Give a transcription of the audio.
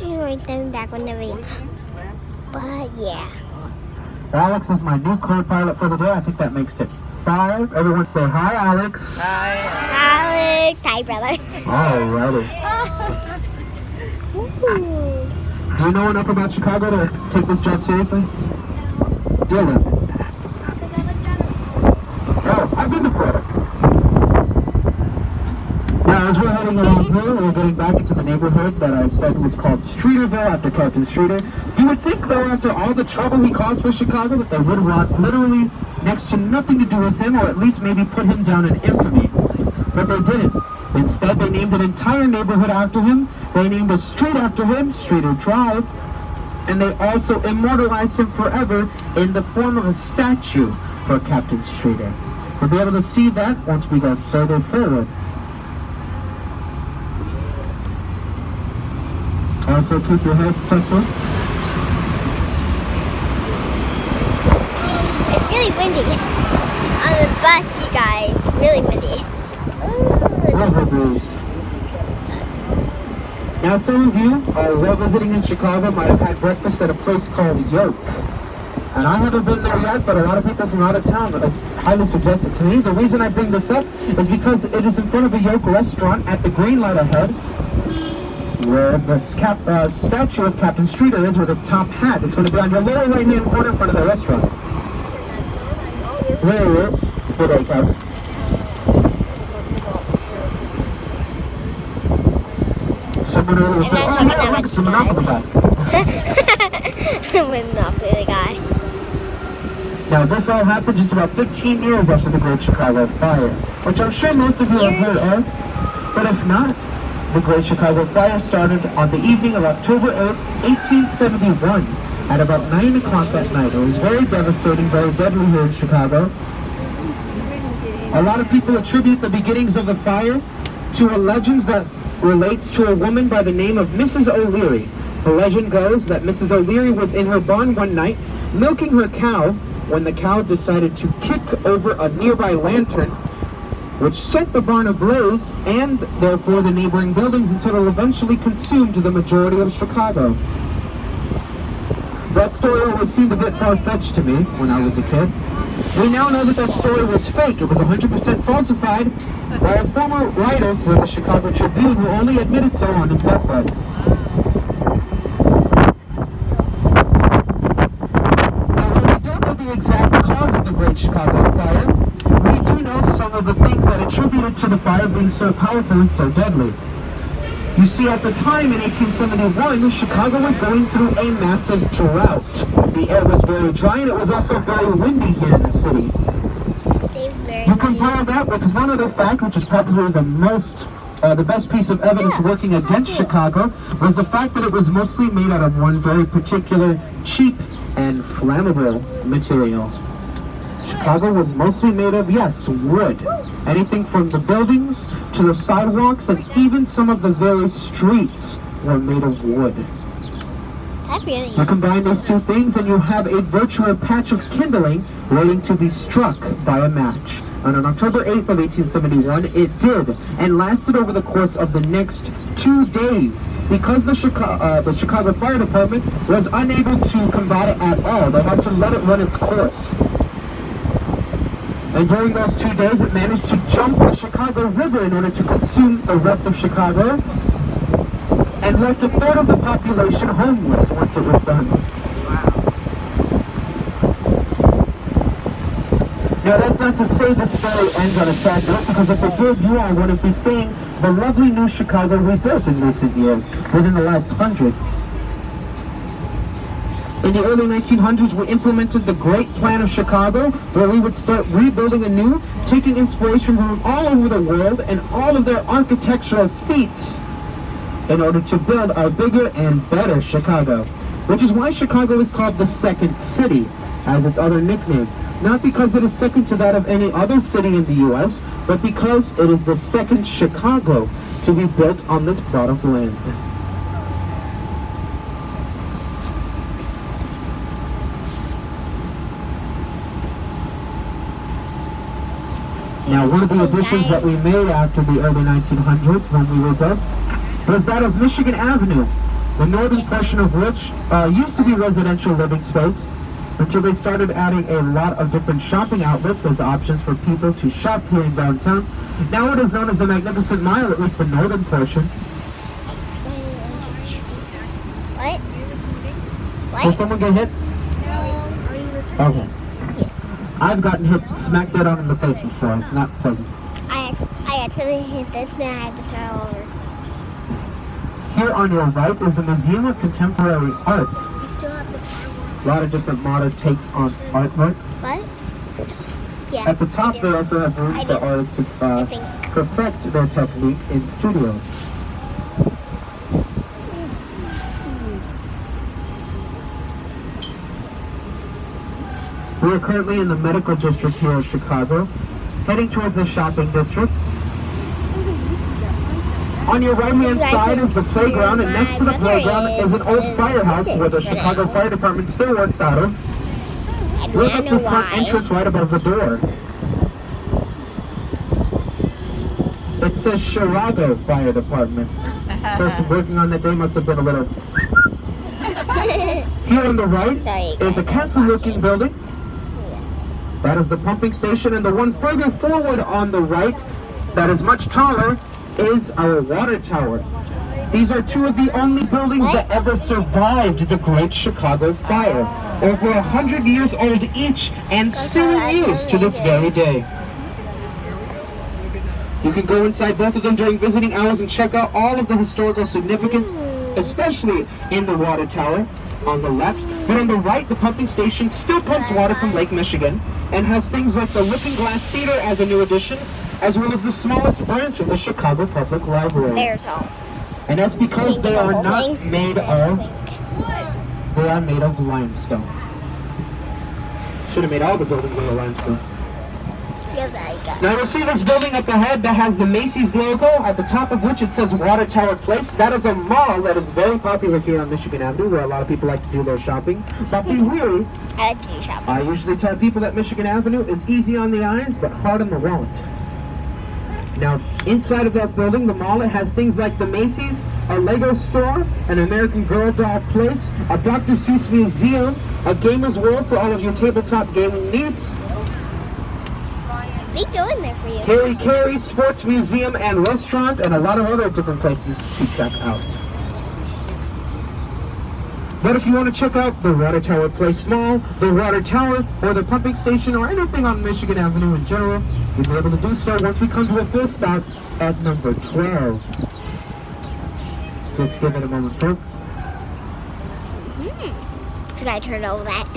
them back whenever you. But yeah. Alex is my new co-pilot for the day. I think that makes it 5. Everyone say hi, Alex. Hi. Alex. Hi, brother. Alrighty. Do you know enough about Chicago to take this job seriously? Yeah, then. Oh, I've been to Florida. Now, as we're heading along here, we're getting back into the neighborhood that I said was called Streeterville after Captain Streeter. You would think, though, after all the trouble he caused for Chicago, that they would want literally next to nothing to do with him, or at least maybe put him down in infamy. But they didn't. Instead, they named an entire neighborhood after him. They named a street after him, Streeter Drive. And they also immortalized him forever in the form of a statue for Captain Streeter. We'll be able to see that once we go further forward. Also, keep your heads tucked in. It's really windy on the bus, you guys. Really windy. Love a breeze. Now, some of you, while visiting in Chicago, might have had breakfast at a place called Yoke. And I haven't been there yet, but a lot of people from out of town have highly suggested to me. The reason I bring this up is because it is in front of a Yoke restaurant at the green light ahead, where the statue of Captain Streeter is with his top hat. It's going to be on your lower right-hand corner in front of the restaurant. There he is. Good day, Captain. Someone earlier said, oh yeah, look, it's the Monopoly guy. The Monopoly guy. Now, this all happened just about 15 years after the Great Chicago Fire, which I'm sure most of you have heard of, but if not, the Great Chicago Fire started on the evening of October 8th, 1871, at about 9 o'clock at night. It was very devastating, very deadly here in Chicago. A lot of people attribute the beginnings of the fire to a legend that relates to a woman by the name of Mrs. O'Leary. The legend goes that Mrs. O'Leary was in her barn one night, milking her cow, when the cow decided to kick over a nearby lantern, which set the barn ablaze and therefore the neighboring buildings until it eventually consumed the majority of Chicago. That story always seemed a bit far-fetched to me when I was a kid. We now know that story was fake. It was 100% falsified by a former writer for the Chicago Tribune who only admitted so on his deathbed. Now, while we don't know the exact cause of the Great Chicago Fire, we do know some of the things that attributed to the fire being so powerful and so deadly. You see, at the time in 1871, Chicago was going through a massive drought. The air was very dry and it was also very windy here in the city. You compare that with one other fact, which is probably the best piece of evidence working against Chicago, was the fact that it was mostly made out of one very particular cheap and flammable material. Chicago was mostly made of, yes, wood. Anything from the buildings to the sidewalks and even some of the very streets were made of wood. You combine those two things and you have a virtual patch of kindling waiting to be struck by a match. And on October 8th of 1871, it did, and lasted over the course of the next 2 days. Because the Chicago Fire Department was unable to combat it at all, they had to let it run its course. And during those 2 days, it managed to jump the Chicago River in order to consume the rest of Chicago, and left a third of the population homeless once it was done. Now, that's not to say this story ends on a sad note, because if it did, you all wouldn't be seeing the lovely new Chicago rebuilt in recent years, within the last 100. In the early 1900s, we implemented the Great Plan of Chicago, where we would start rebuilding anew, taking inspiration from all over the world and all of their architectural feats in order to build a bigger and better Chicago. Which is why Chicago is called the Second City, as its other nickname. Not because it is second to that of any other city in the U.S., but because it is the second Chicago to be built on this plot of land. Now, one of the additions that we made after the early 1900s when we were built was that of Michigan Avenue. The northern portion of which used to be residential living space until they started adding a lot of different shopping outlets as options for people to shop here in downtown. Now it is known as the Magnificent Mile, at least the northern portion. What? Did someone get hit? Okay. I've gotten hit smack dead on in the face before. It's not pleasant. I actually hit this and I had to start over. Here on your right is the Museum of Contemporary Art. You still have the A lot of different modern takes on artwork. What? Yeah. At the top, they also have rooms for artists to think. perfect their technique in studios. We are currently in the medical district here in Chicago, heading towards the shopping district. On your right-hand side is the playground, and next to the playground is an old firehouse where the Chicago Fire Department still works out of. Look at the front entrance right above the door. It says Chicago Fire Department. The person working on that day must have been a little... Here on the right is a castle-looking building. That is the pumping station, and the one further forward on the right, that is much taller, is our water tower. These are two of the only buildings that ever survived the Great Chicago Fire. Over 100 years old each, and still in use to this very day. You can go inside both of them during visiting hours and check out all of the historical significance, especially in the water tower on the left. But on the right, the pumping station still pumps water from Lake Michigan and has things like the Looking Glass Theater as a new addition, as well as the smallest branch of the Chicago Public Library. Very tall. And that's because they are not made of, they are made of limestone. Should have made all the buildings out of limestone. Yeah, there you go. Now you'll see this building up ahead that has the Macy's logo, at the top of which it says Water Tower Place. That is a mall that is very popular here on Michigan Avenue, where a lot of people like to do their shopping. But be wary. I like to do shopping. I usually tell people that Michigan Avenue is easy on the eyes, but hard on the wallet. Now, inside of that building, the mall, it has things like the Macy's, a Lego store, an American Girl doll place, a Dr. Seuss museum, a Gamer's World for all of your tabletop gaming needs, We go in there for you. Harry Carey Sports Museum and Restaurant, and a lot of other different places to check out. But if you want to check out the Water Tower Place Mall, the Water Tower, or the pumping station, or anything on Michigan Avenue in general, you'll be able to do so once we come to a full stop at number 12. Just give it a moment, folks. Should I turn over that?